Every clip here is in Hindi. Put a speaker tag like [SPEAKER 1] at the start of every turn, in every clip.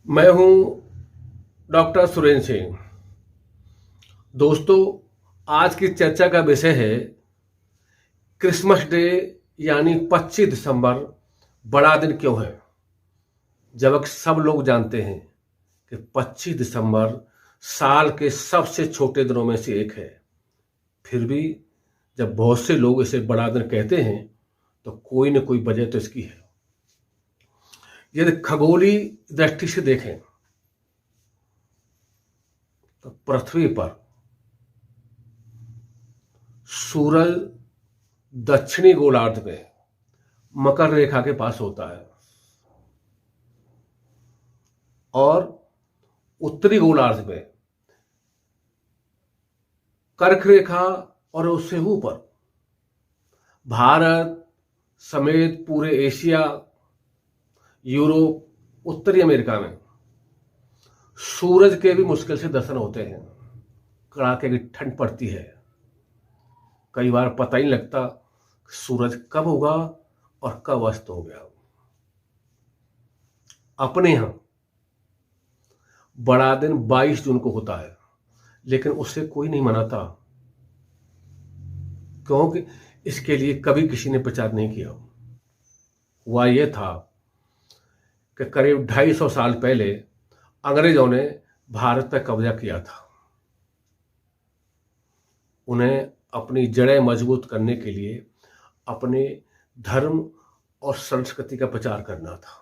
[SPEAKER 1] मैं हूं डॉक्टर सुरेंद्र सिंह। दोस्तों, आज की चर्चा का विषय है क्रिसमस डे यानी 25 दिसंबर बड़ा दिन क्यों है। जबकि सब लोग जानते हैं कि 25 दिसंबर साल के सबसे छोटे दिनों में से एक है, फिर भी जब बहुत से लोग इसे बड़ा दिन कहते हैं तो कोई न कोई वजह तो इसकी है। यदि खगोलीय दृष्टि से देखें तो पृथ्वी पर सूरज दक्षिणी गोलार्ध में मकर रेखा के पास होता है और उत्तरी गोलार्ध में कर्क रेखा और उससे ऊपर भारत समेत पूरे एशिया, यूरोप, उत्तरी अमेरिका में सूरज के भी मुश्किल से दर्शन होते हैं। कड़ाके की ठंड पड़ती है, कई बार पता ही नहीं लगता सूरज कब होगा और कब अस्त हो गया। अपने यहां बड़ा दिन 22 जून को होता है, लेकिन उससे कोई नहीं मनाता, क्योंकि इसके लिए कभी किसी ने प्रचार नहीं किया। हुआ यह था कि करीब 250 साल पहले अंग्रेजों ने भारत पर कब्जा किया था। उन्हें अपनी जड़ें मजबूत करने के लिए अपने धर्म और संस्कृति का प्रचार करना था।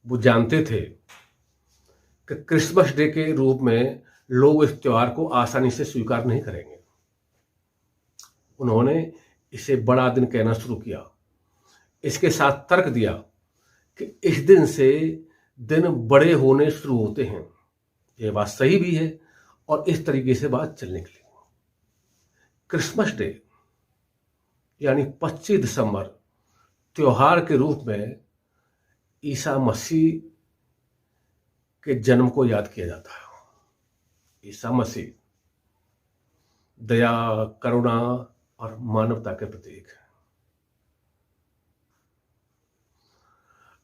[SPEAKER 1] वो जानते थे कि क्रिसमस डे के रूप में लोग इस त्योहार को आसानी से स्वीकार नहीं करेंगे। उन्होंने इसे बड़ा दिन कहना शुरू किया। इसके साथ तर्क दिया कि इस दिन से दिन बड़े होने शुरू होते हैं। यह बात सही भी है और इस तरीके से बात चलने के लिए क्रिसमस डे यानी 25 दिसंबर त्योहार के रूप में ईसा मसीह के जन्म को याद किया जाता है। ईसा मसीह दया, करुणा और मानवता के प्रतीक है।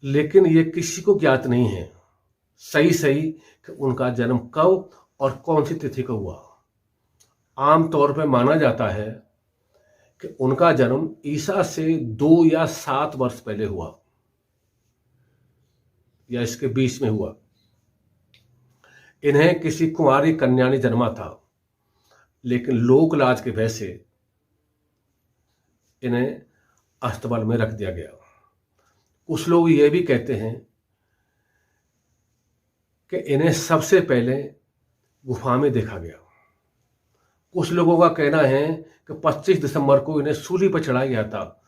[SPEAKER 1] लेकिन यह किसी को ज्ञात नहीं है सही कि उनका जन्म कब और कौन सी तिथि को हुआ। आमतौर पर माना जाता है कि उनका जन्म ईसा से 2 या 7 वर्ष पहले हुआ या इसके बीच में हुआ। इन्हें किसी कुंवारी कन्या ने जन्मा था, लेकिन लोक लाज के भय से इन्हें अस्तबल में रख दिया गया। कुछ लोग ये भी कहते हैं कि इन्हें सबसे पहले गुफा में देखा गया। कुछ लोगों का कहना है कि 25 दिसंबर को इन्हें सूली पर चढ़ाया गया था,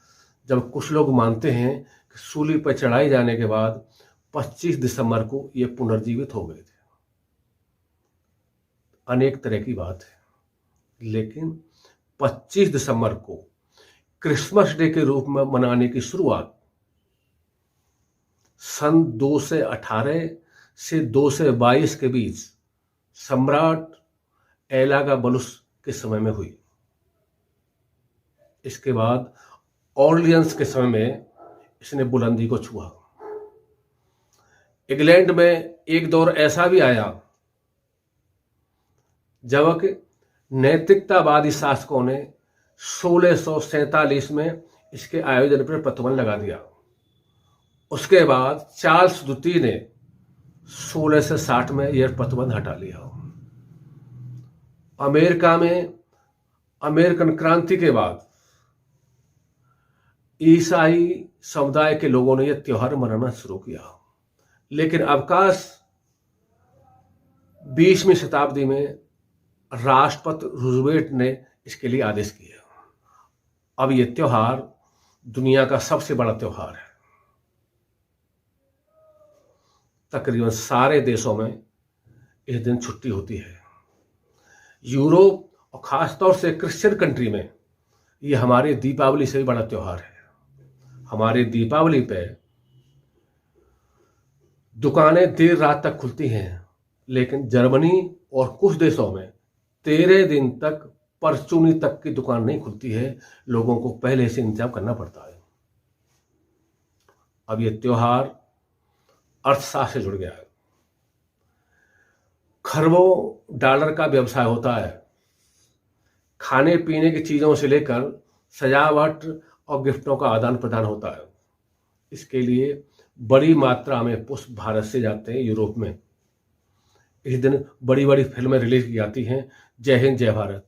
[SPEAKER 1] जब कुछ लोग मानते हैं कि सूली पर चढ़ाए जाने के बाद 25 दिसंबर को ये पुनर्जीवित हो गए थे। अनेक तरह की बात है, लेकिन 25 दिसंबर को क्रिसमस डे के रूप में मनाने की शुरुआत सन 218 से 222 के बीच सम्राट एलागाबलुस के समय में हुई। इसके बाद ऑर्लियंस के समय में इसने बुलंदी को छुआ। इंग्लैंड में एक दौर ऐसा भी आया जब नैतिकतावादी शासकों ने 1647 में इसके आयोजन पर प्रतिबंध लगा दिया। उसके बाद चार्ल्स द्वितीय ने 1660 में यह प्रतिबंध हटा लिया। अमेरिका में अमेरिकन क्रांति के बाद ईसाई समुदाय के लोगों ने यह त्योहार मनाना शुरू किया, लेकिन अवकाश 20वीं शताब्दी में राष्ट्रपति रूजवेल्ट ने इसके लिए आदेश किया। अब यह त्योहार दुनिया का सबसे बड़ा त्योहार है। तकरीबन सारे देशों में इस दिन छुट्टी होती है। यूरोप और खासतौर से क्रिश्चियन कंट्री में यह हमारे दीपावली से भी बड़ा त्योहार है। हमारे दीपावली पे दुकानें देर रात तक खुलती हैं, लेकिन जर्मनी और कुछ देशों में 13 दिन तक परचूनी तक की दुकान नहीं खुलती है। लोगों को पहले से इंतजाम करना पड़ता है। अब ये त्योहार अर्थशास्त्र से जुड़ गया है। खरबों डॉलर का व्यवसाय होता है। खाने पीने की चीज़ों से लेकर सजावट और गिफ्टों का आदान प्रदान होता है। इसके लिए बड़ी मात्रा में पुष्प भारत से जाते हैं यूरोप में। इस दिन बड़ी बड़ी फिल्में रिलीज की जाती हैं। जय हिंद, जय भारत।